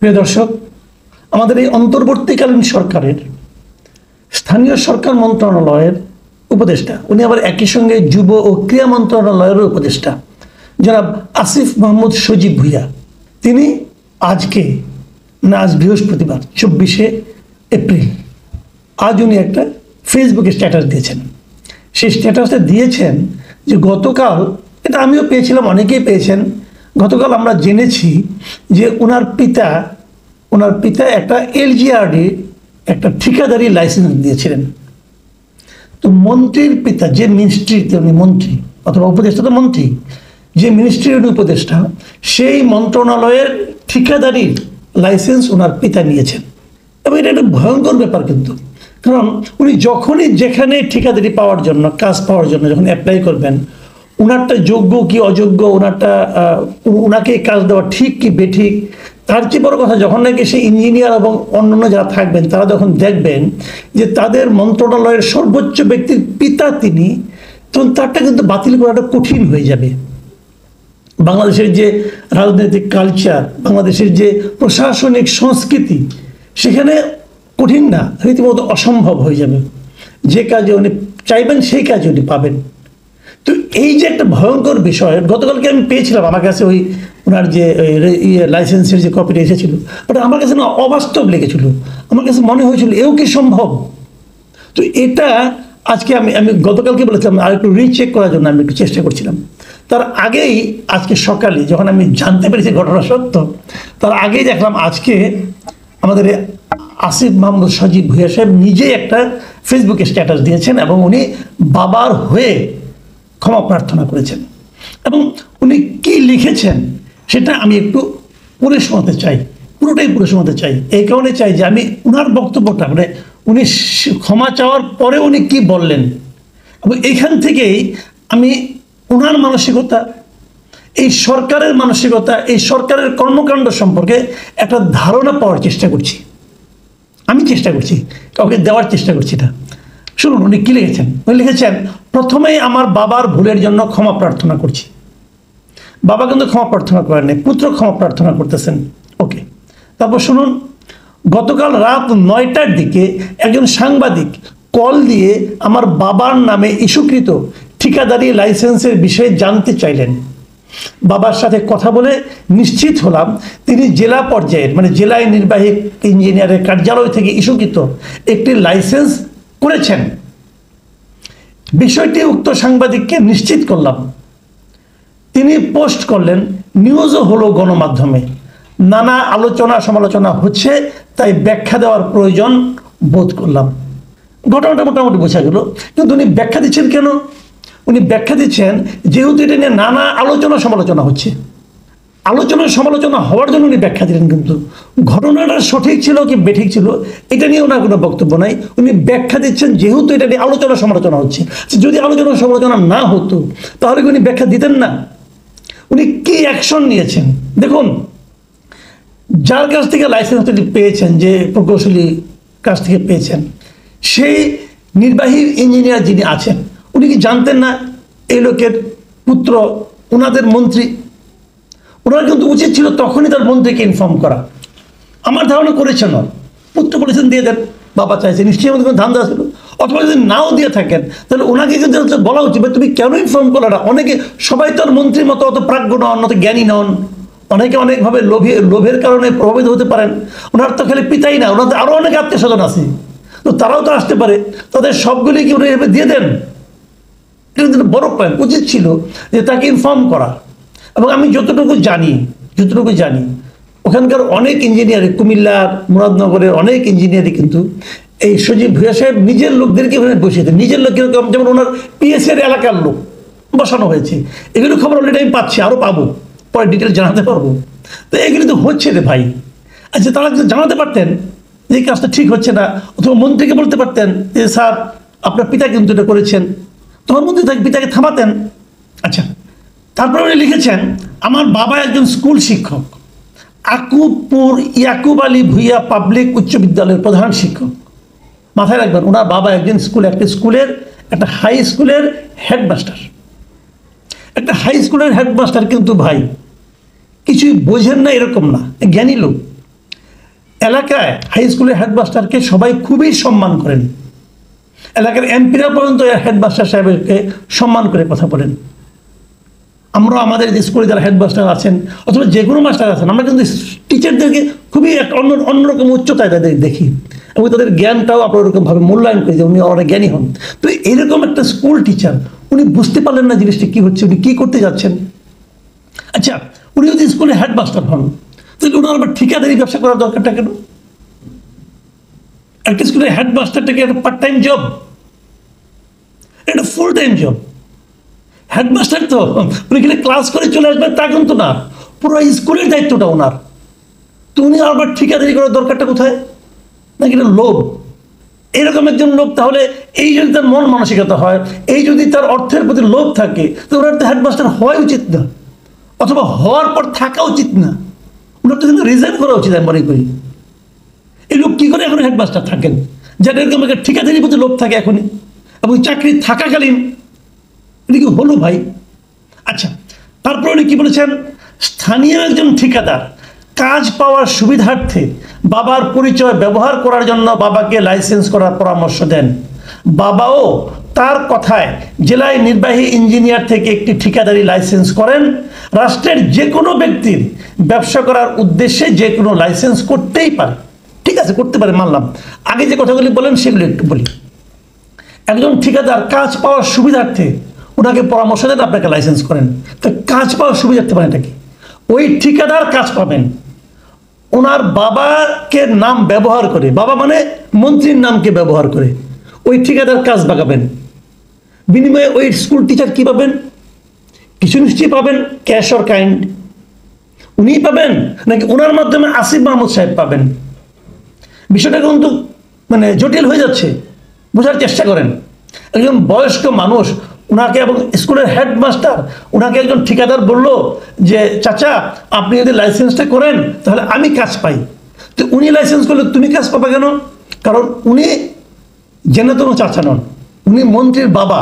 প্রিয় দর্শক, আমাদের এই অন্তর্বর্তীকালীন সরকারের স্থানীয় সরকার মন্ত্রণালয়ের উপদেষ্টা, উনি আবার একই সঙ্গে যুব ও ক্রীড়া মন্ত্রণালয়ের উপদেষ্টা জনাব আসিফ মাহমুদ সজীব ভুঁইয়া, তিনি আজকে আজ বৃহস্পতিবার 24শে এপ্রিল আজ উনি একটা ফেসবুকে স্ট্যাটাস দিয়েছেন। সেই স্ট্যাটাসে দিয়েছেন যে গতকাল, এটা আমিও পেয়েছিলাম, অনেকেই পেয়েছেন, গতকাল আমরা জেনেছি যে ওনার পিতা একটা এলজিআরডি একটা ঠিকাদারি লাইসেন্স দিয়েছিলেন। তো মন্ত্রীর পিতা, যে মিনিস্ট্রিতে উনি মন্ত্রী অথবা উপদেষ্টা, তো মন্ত্রী, যে মিনিস্ট্রির উপদেষ্টা, সেই মন্ত্রণালয়ের ঠিকাদারি লাইসেন্স ওনার পিতা নিয়েছেন। এবং এটা একটা ভয়ঙ্কর ব্যাপার কিন্তু, কারণ উনি যখনই যেখানে ঠিকাদারি পাওয়ার জন্য, কাজ পাওয়ার জন্য যখন অ্যাপ্লাই করবেন, ওনারটা যোগ্য কি অযোগ্য, ওনাকে কাজ দেওয়া ঠিক কি বেঠিক, তার চেয়ে বড় কথা, যখন নাকি সেই ইঞ্জিনিয়ার এবং অন্যান্য যারা থাকবেন তারা যখন দেখবেন যে তাদের মন্ত্রণালয়ের সর্বোচ্চ ব্যক্তির পিতা তিনি, তখন তারটা কিন্তু বাতিল করাটা কঠিন হয়ে যাবে। বাংলাদেশের যে রাজনৈতিক কালচার, বাংলাদেশের যে প্রশাসনিক সংস্কৃতি, সেখানে কঠিন না, রীতিমতো অসম্ভব হয়ে যাবে। যে কাজে উনি চাইবেন সেই কাজে উনি পাবেন। তো এই যে একটা ভয়ঙ্কর বিষয়, গতকালকে আমি পেয়েছিলাম, আমার কাছে ওই ওনার যে লাইসেন্সের যে কপিটা এসেছিল, ওটা আমার কাছে না অবাস্তব লেগেছিল। আমার কাছে মনে হয়েছিল এও কি সম্ভব। তো এটা আজকে আমি গতকালকে বলেছিলাম আর একটু রিচেক করার জন্য আমি একটু চেষ্টা করছিলাম। তার আগেই আজকে সকালে যখন আমি জানতে পেরেছি ঘটনা সত্য, তার আগেই দেখলাম আজকে আমাদের আসিফ মাহমুদ সজীব ভুঁইয়া সাহেব নিজেই একটা ফেসবুকে স্ট্যাটাস দিয়েছেন এবং উনি বাবার হয়ে ক্ষমা প্রার্থনা করেছেন। এবং উনি কি লিখেছেন সেটা আমি একটু পড়ে শোনাতে চাই, পুরোটাই পড়ে শোনাতে চাই। এই কারণে চাই যে আমি উনার বক্তব্যটা, মানে উনি ক্ষমা চাওয়ার পরে উনি কি বললেন, এবং এইখান থেকেই আমি উনার মানসিকতা, এই সরকারের মানসিকতা, এই সরকারের কর্মকাণ্ড সম্পর্কে একটা ধারণা পাওয়ার চেষ্টা করছি। আমি চেষ্টা করছি, কাউকে দেওয়ার চেষ্টা করছি না। শুনুন উনি কি লিখেছেন। উনি লিখেছেন, প্রথমেই আমার বাবার ভুলের জন্য ক্ষমা প্রার্থনা করছি। বাবা কিন্তু ক্ষমা প্রার্থনা করেন, পুত্র ক্ষমা প্রার্থনা করতেছেন। ওকে, তারপর শুনুন, গতকাল রাত 9টার দিকে একজন সাংবাদিক কল দিয়ে আমার বাবার নামে ইস্যুকৃত ঠিকাদারি লাইসেন্সের বিষয়ে জানতে চাইলেন। বাবার সাথে কথা বলে নিশ্চিত হলাম তিনি জেলা পর্যায়ের, মানে জেলায় নির্বাহী ইঞ্জিনিয়ারের কার্যালয় থেকে ইস্যুকৃত একটি লাইসেন্স করেছেন। বিষয়টি উক্ত সাংবাদিককে নিশ্চিত করলাম। তিনি পোস্ট করলেন, নিউজও হলো গণমাধ্যমে, নানা আলোচনা সমালোচনা হচ্ছে, তাই ব্যাখ্যা দেওয়ার প্রয়োজন বোধ করলাম। ঘটনাটা মোটামুটি বোঝা গেল, কিন্তু উনি ব্যাখ্যা দিচ্ছেন কেন? উনি ব্যাখ্যা দিচ্ছেন যেহেতু এটা নিয়ে নানা আলোচনা সমালোচনা হচ্ছে, আলোচনা সমালোচনা হওয়ার জন্য উনি ব্যাখ্যা দিলেন। কিন্তু ঘটনাটা সঠিক ছিল কি বেঠিক ছিল এটা নিয়ে ওনার কোনো বক্তব্য নাই। উনি ব্যাখ্যা দিচ্ছেন যেহেতু এটা নিয়ে আলোচনা সমালোচনা হচ্ছে। যদি আলোচনা সমালোচনা না হতো তাহলে কি উনি ব্যাখ্যা দিতেন না? উনি কি অ্যাকশন নিয়েছেন দেখুন। যার কাছ থেকে লাইসেন্সটি পেয়েছেন, যে প্রকৌশলী কাছ থেকে পেয়েছেন, সেই নির্বাহী ইঞ্জিনিয়ার যিনি আছেন, উনি কি জানতেন না এই লোকের পুত্র ওনাদের মন্ত্রী? ওনার কিন্তু উচিত ছিল তখনই তার মন্ত্রীকে ইনফর্ম করা। আমার ধারণা করেছেন, পুত্র বলেছেন দিয়ে দেন, বাবা চাইছে, নিশ্চয়ই আমাদের কোনো ধান্দা ছিল। অথবা যদি নাও দিয়ে থাকেন তাহলে ওনাকে কিন্তু বলা উচিত, তুমি কেন ইনফর্ম করো না? অনেকে, সবাই তো আর মন্ত্রীর মতো অত প্রাজ্ঞ নন, অত জ্ঞানী নন। অনেকে অনেকভাবে লোভের কারণে প্রভাবিত হতে পারেন। ওনার তো খালি পিতাই না, ওনাদের আরও অনেক আত্মীয় স্বজন আছে, তো তারাও তো আসতে পারে। তাদের সবগুলি কি উনি এভাবে দিয়ে দেন? এটা কিন্তু বড় পয়েন্ট। উচিত ছিল যে তাকে ইনফর্ম করা। এবং আমি যতটুকু জানি ওখানকার অনেক ইঞ্জিনিয়ার, কুমিল্লার মুরাদনগরের অনেক ইঞ্জিনিয়ারই কিন্তু এই সজীব ভুঁইয়া সাহেব নিজের লোকদেরকে ওখানে বসিয়েছেন। নিজের লোক কিরকম, যেমন ওনার পিএসের এলাকার লোক বসানো হয়েছে। এগুলো খবর অলরেডি আমি পাচ্ছি, আরও পাবো, পরে ডিটেল জানাতে পারবো। তো এগুলো তো হচ্ছে রে ভাই। আচ্ছা, তারা কিন্তু জানাতে পারতেন যে এই কাজটা ঠিক হচ্ছে না, অথবা মন্ত্রীকে বলতে পারতেন যে স্যার আপনার পিতা কিন্তু এটা করেছেন, তখন মন্ত্রী পিতাকে থামাতেন। আচ্ছা, তারপরে উনি লিখেছেন, আমার বাবা একজন স্কুল শিক্ষক, আকুবপুর ইয়াকুব আলী ভুঁইয়া পাবলিক উচ্চ বিদ্যালয়ের প্রধান শিক্ষক। মাথায় রাখবেন, ওনার বাবা একজন একটা হাই স্কুলের হেডমাস্টার। একটা হাই স্কুলের হেডমাস্টার কিন্তু ভাই কিছুই বোঝেন না এরকম না, জ্ঞানী লোক। এলাকায় হাই স্কুলের হেডমাস্টারকে সবাই খুবই সম্মান করেন, এলাকার এমপিরা পর্যন্ত হেডমাস্টার সাহেবকে সম্মান করে কথা বলেন। আমরা আমাদের যে স্কুলে যারা হেডমাস্টার আছেন অথবা যে কোনো মাস্টার আছেন, আমরা কিন্তু টিচারদেরকে খুবই একটা অন্যরকম উচ্চতায় তাদের দেখি এবং তাদের জ্ঞানটাও আমরা ওরকমভাবে মূল্যায়ন করি যে উনি অনেক জ্ঞানী হন। তো এরকম একটা স্কুল টিচার উনি বুঝতে পারলেন না জিনিসটা কী হচ্ছে, উনি কী করতে যাচ্ছেন। আচ্ছা, উনি যদি স্কুলে হেডমাস্টার হন তাহলে ওনার আবার ঠিকাদারি ব্যবসা করার দরকারটা কেন? একটা স্কুলের হেডমাস্টারটাকে একটা পার্ট টাইম জব, এটা ফুল টাইম জব। হেডমাস্টার তো উনি এখানে ক্লাস করে চলে আসবেন তা কিন্তু না, পুরো স্কুলের দায়িত্বটা ওনার। তো উনি আবার ঠিকাদারি করার দরকারটা কোথায়? নাকি এটা লোভ? এরকম একজন লোক তাহলে এই যদি তার মন মানসিকতা হয়, এই যদি তার অর্থের প্রতি লোভ থাকে, তো ওনার তো হেডমাস্টার হওয়া উচিত না, অথবা হওয়ার পর থাকা উচিত না, ওনার তো কিন্তু রিজাইন করা উচিত আমি মনে করি। এই লোক কী করে এখন হেডমাস্টার থাকেন, যাদের এরকম একটা ঠিকাদারির প্রতি লোভ থাকে এখনই এবং চাকরি থাকাকালীন? এটা কি হলো ভাই? আচ্ছা, তারপর উনি কি বলেছেন? স্থানীয় একজন ঠিকাদার কাজ পাওয়ার সুবিধার্থে বাবার পরিচয় ব্যবহার করার জন্য বাবাকে লাইসেন্স করার পরামর্শ দেন। বাবাও তার কথায় জেলায় নির্বাহী ইঞ্জিনিয়ার থেকে একটি ঠিকাদারি লাইসেন্স করেন। রাষ্ট্রের যে কোনো ব্যক্তির ব্যবসা করার উদ্দেশ্যে যে কোনো লাইসেন্স করতেই পারে। ঠিক আছে, করতে পারে, মানলাম। আগে যে কথাগুলি বলেন সেগুলি একটু বলি। একজন ঠিকাদার কাজ পাওয়ার সুবিধার্থে ওনাকে পরামর্শ দেন আপনাকে লাইসেন্স করেন। তো কাজ পাওয়ার সুবিধার্থে মানে কি? ওই ঠিকাদার কাজ পাবেন ওনার বাবাকে নাম ব্যবহার করে, বাবা মানে মন্ত্রীর নামকে ব্যবহার করে ওই ঠিকাদার কাজ বাগাবেন। বিনিময়ে ওই স্কুল টিচার কি পাবেন? কিছু নিশ্চয়ই পাবেন, ক্যাশ অর কাইন্ড। উনিই পাবেন নাকি ওনার মাধ্যমে আসিফ মাহমুদ সাহেব পাবেন? বিষয়টা কিন্তু মানে জটিল হয়ে যাচ্ছে, বোঝার চেষ্টা করেন। একজন বয়স্ক মানুষ ওনাকে, এবং স্কুলের হেডমাস্টার ওনাকে একজন ঠিকাদার বলল যে চাচা আপনি যদি লাইসেন্সটা করেন তাহলে আমি কাজ পাই। তো উনি লাইসেন্স করলে তুমি কাজ পাবে কেন? কারণ উনি যেনতম চাচা নন, উনি মন্ত্রীর বাবা।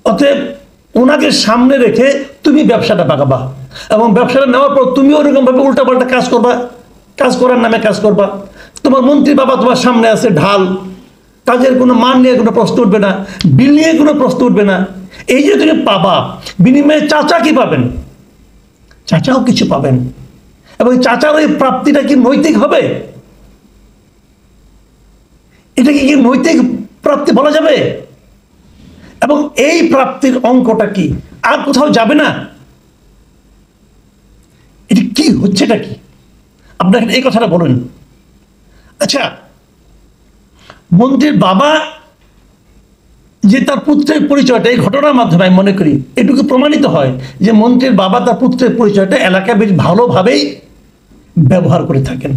অতএব ওনাকে সামনে রেখে তুমি ব্যবসাটা পাকাবা এবং ব্যবসাটা নেওয়ার পর তুমিও ওরকমভাবে উল্টাপাল্টা কাজ করবা, কাজ করার নামে কাজ করবা। তোমার মন্ত্রী বাবা তোমার সামনে আছে ঢাল, কাজের কোনো মান নিয়ে কোনো প্রশ্ন উঠবে না, বিল নিয়ে কোনো প্রশ্ন উঠবে না। এই যে তুমি পাবা, বিনিময়ে চাচা কি পাবেন? চাচাও কিছু পাবেন। এবং চাচার ওই প্রাপ্তিটা কি নৈতিক হবে? এটা কি নৈতিক প্রাপ্তি বলা যাবে? এবং এই প্রাপ্তির অঙ্কটা কি আর কোথাও যাবে না? এটা কি হচ্ছেটা কি? আপনার এই কথাটা বলুন। আচ্ছা, মন্ত্রীর বাবা যে তার পুত্রের পরিচয়টা এই ঘটনার মাধ্যমে আমি মনে করি এটুকু প্রমাণিত হয় যে মন্ত্রীর বাবা তার পুত্রের পরিচয়টা এলাকায় বেশ ভালোভাবেই ব্যবহার করে থাকেন।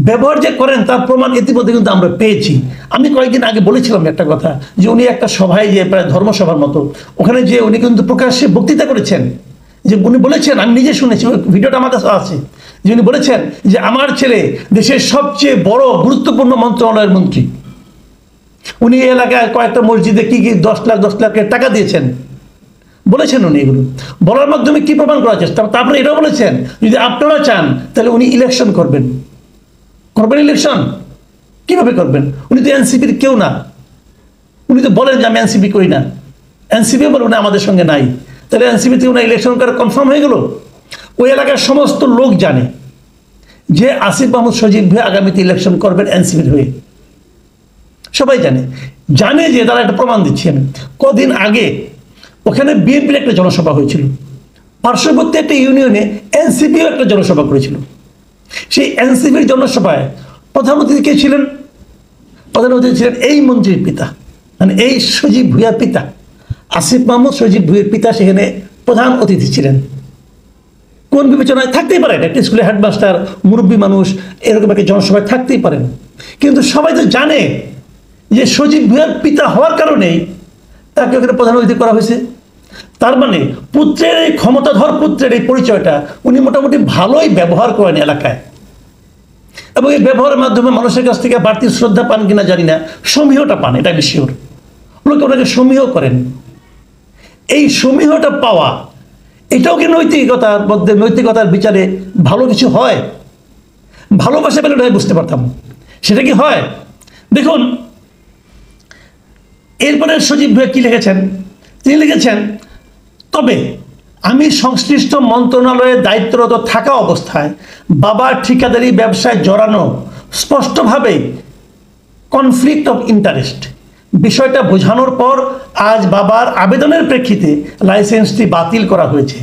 ব্যবহার যে করেন তার প্রমাণ ইতিমধ্যে কিন্তু আমরা পেয়েছি। আমি কয়েকদিন আগে বলেছিলাম একটা কথা, যে উনি একটা সভায়, যে প্রায় ধর্মসভার মতো, ওখানে যে উনি কিন্তু প্রকাশ্যে বক্তৃতা করেছেন, যে উনি বলেছেন, আমি নিজে শুনেছি, ভিডিওটা আমার কাছে আছে, যে উনি বলেছেন যে আমার ছেলে দেশের সবচেয়ে বড় গুরুত্বপূর্ণ মন্ত্রণালয়ের মন্ত্রী। উনি এই এলাকায় কয়েকটা মসজিদে কি 10 লাখ টাকা দিয়েছেন বলেছেন। উনি এগুলো বলার মাধ্যমে কি প্রমাণ করার চেষ্টা? তারপরে এটাও বলেছেন যদি আপনারা চান তাহলে উনি ইলেকশন করবেন। ইলেকশন কিভাবে করবেন? উনি তো এনসিপির কেউ না। উনি তো বলেন যে আমি এনসিপি করি না, এনসিপিও বলে উনি আমাদের সঙ্গে নাই। তাহলে এনসিপিতে উনি ইলেকশন করা কনফার্ম হয়ে গেল। ওই এলাকার সমস্ত লোক জানে যে আসিফ মাহমুদ সজীব ভাই আগামীতে ইলেকশন করবেন এনসিপির হয়ে, সবাই জানে যে তারা একটা প্রমাণ দিচ্ছি আমি। কদিন আগে ওখানে বিএনপির একটা জনসভা হয়েছিল, পার্শ্ববর্তী একটা ইউনিয়নে এনসিপিও একটা জনসভা করেছিল। সেই এনসিপির জনসভায় প্রধান অতিথি কে ছিলেন? প্রধান অতিথি ছিলেন এই মন্ত্রীর পিতা, মানে এই সজীব ভুঁইয়ার পিতা। আসিফ মাহমুদ সজীব ভুঁইয়ার পিতা সেখানে প্রধান অতিথি ছিলেন। কোন বিবেচনায় থাকতেই পারেন, একটা স্কুলের হেডমাস্টার, মুরব্বী মানুষ এরকম একটা জনসভায় থাকতেই পারেন। কিন্তু সবাই তো জানে যে সজীব ভুঁইয়ার পিতা হওয়ার কারণেই তাকে ওখানে প্রধান অতিথি করা হয়েছে। তার মানে পুত্রের এই ক্ষমতাধর পুত্রের এই পরিচয়টা উনি মোটামুটি ভালোই ব্যবহার করেন এলাকায়, এবং এই ব্যবহারের মাধ্যমে মানুষের কাছ থেকে বাড়তি শ্রদ্ধা পান কিনা জানি না, সমীহটা পান, এটা আমি শিওর। লোকে ওনাকে সমীহ করেন। এই সমীহটা পাওয়া, এটাও কি নৈতিকতার মধ্যে, নৈতিকতার বিচারে ভালো কিছু হয়? ভালোবাসা পেলে ওটা বুঝতে পারতাম। সেটা কি হয়? দেখুন এরপরে সজীব ভাই কি লিখেছেন, তিনি লিখেছেন, তবে আমি সংশ্লিষ্ট মন্ত্রণালয়ে দায়িত্বরত থাকা অবস্থায় বাবার ঠিকাদারি ব্যবসায় জড়ানো স্পষ্টভাবে কনফ্লিক্ট অফ ইন্টারেস্ট বিষয়টা বোঝানোর পর আজ বাবার আবেদনের প্রেক্ষিতে লাইসেন্সটি বাতিল করা হয়েছে।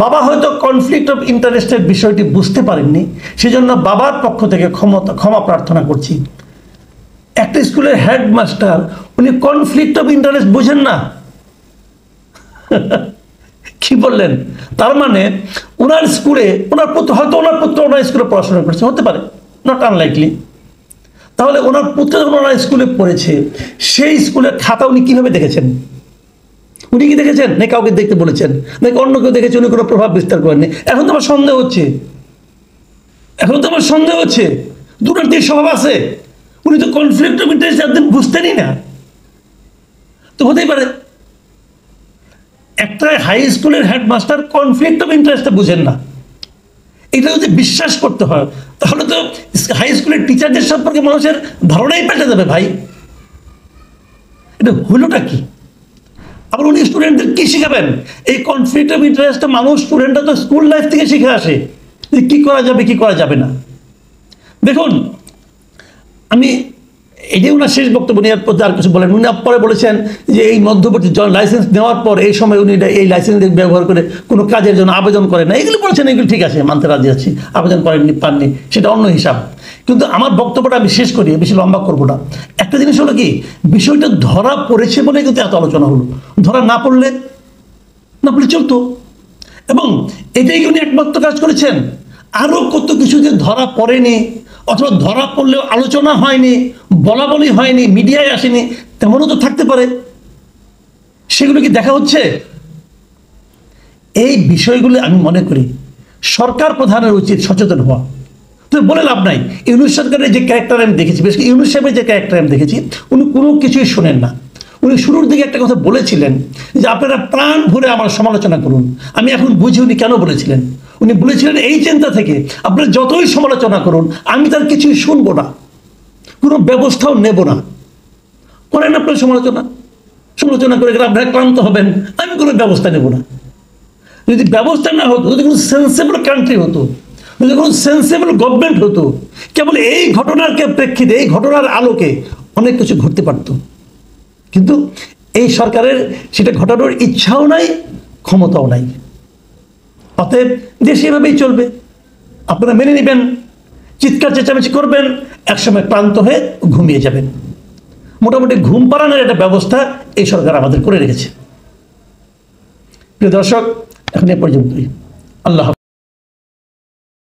বাবা হয়তো কনফ্লিক্ট অফ ইন্টারেস্টের বিষয়টি বুঝতে পারেননি, সেজন্য বাবার পক্ষ থেকে ক্ষমা প্রার্থনা করছি। একটা স্কুলের হেডমাস্টার উনি কনফ্লিক্ট অফ ইন্টারেস্ট বুঝেন না? কি বললেন? তার মানে ওনার স্কুলে ওনার পুত্র, হয়তো ওনার পুত্র ওনার স্কুলে পড়াশোনা করছে, হতে পারে, নট আনলাইকলি। তাহলে ওনার পুত্র যখন ওনার স্কুলে পড়েছে, সেই স্কুলের খাতা উনি কিভাবে দেখেছেন? উনি কি দেখেছেন, নাকি কাউকে দেখতে বলেছেন, নাকি অন্য কেউ দেখেছে, উনি কোনো প্রভাব বিস্তার করেননি? এখন তো আমার সন্দেহ হচ্ছে, দুর্নীতির স্বভাব আছে। উনি তো কনফ্লিক্ট অফ ইন্টারেস্ট একদম বুঝতেনই না। তো হতেই পারে একটা হাই স্কুলের হেডমাস্টার কনফ্লিক্ট অফ ইন্টারেস্টটা বুঝেন না। এটা যদি বিশ্বাস করতে হয় তাহলে তো হাই স্কুলের টিচারদের সম্পর্কে মানুষের ধারণাই পাল্টে যাবে ভাই। এটা হলোটা কি? আবার উনি স্টুডেন্টদের কি শেখাবেন? এই কনফ্লিক্ট অফ ইন্টারেস্টটা মানুষ, স্টুডেন্টরা তো স্কুল লাইফ থেকে শিখে আসে যে কী করা যাবে কী করা যাবে না। দেখুন আমি এটাই ওনার শেষ বক্তব্য নিয়ে আর কিছু বলেন। উনি পরে বলেছেন যে এই মধ্যবর্তী লাইসেন্স নেওয়ার পর এই সময় উনি এই লাইসেন্স ব্যবহার করে কোনো কাজের জন্য আবেদন করেন না, এগুলো বলেছেন, এগুলো ঠিক আছে, মানতে রাজি আছি। আবেদন করেননি, পাননি, সেটা অন্য হিসাব। কিন্তু আমার বক্তব্যটা আমি শেষ করি, বেশি লম্বা করবো না। একটা জিনিস হলো কি, বিষয়টা ধরা পড়েছে বলে কিন্তু এত আলোচনা হলো। ধরা না পড়লে চলতো। এবং এটাই উনি একমাত্র কাজ করেছেন। আরও কত কিছু যে ধরা পড়েনি, অথবা ধরা পড়লেও আলোচনা হয়নি, বলা বলি হয়নি, মিডিয়ায় আসেনি, তেমনও তো থাকতে পারে। সেগুলো কি দেখা হচ্ছে? এই বিষয়গুলো আমি মনে করি সরকার প্রধানের উচিত সচেতন হওয়া। তো বলে লাভ নাই। ইউনূস সরকারের যে ক্যারেক্টার আমি দেখেছি, বেশ ইউনূস সাহেবের যে ক্যারেক্টার আমি দেখেছি, উনি কোনো কিছুই শোনেন না। উনি শুরুর দিকে একটা কথা বলেছিলেন যে আপনারা প্রাণ ভরে আমার সমালোচনা করুন। আমি এখন বুঝি উনি কেন বলেছিলেন। উনি বলেছিলেন এই চিন্তা থেকে, আপনারা যতই সমালোচনা করুন আমি তার কিছুই শুনবো না, কোনো ব্যবস্থাও নেব না। করেন আপনার সমালোচনা করে গেলে আপনারা ক্লান্ত হবেন, আমি কোনো ব্যবস্থা নেব না। যদি ব্যবস্থা না হতো, যদি কোনো সেন্সেবল কান্ট্রি হতো, যদি কোনো সেন্সেবল গভর্নমেন্ট হতো, কেবল এই ঘটনার প্রেক্ষিতে, এই ঘটনার আলোকে অনেক কিছু ঘটতে পারত। কিন্তু এই সরকারের সেটা ঘটানোর ইচ্ছাও নাই, ক্ষমতাও নাই। অতএব দেশ এভাবেই চলবে, আপনারা মেনে নেবেন, চিৎকার চেঁচামেচি করবেন, একসময় ক্লান্ত হয়ে ঘুমিয়ে যাবেন। মোটামুটি ঘুম পাড়ানোর একটা ব্যবস্থা এই সরকার আমাদের করে রেখেছে। প্রিয় দর্শক, এখন এ পর্যন্তই। আল্লাহ।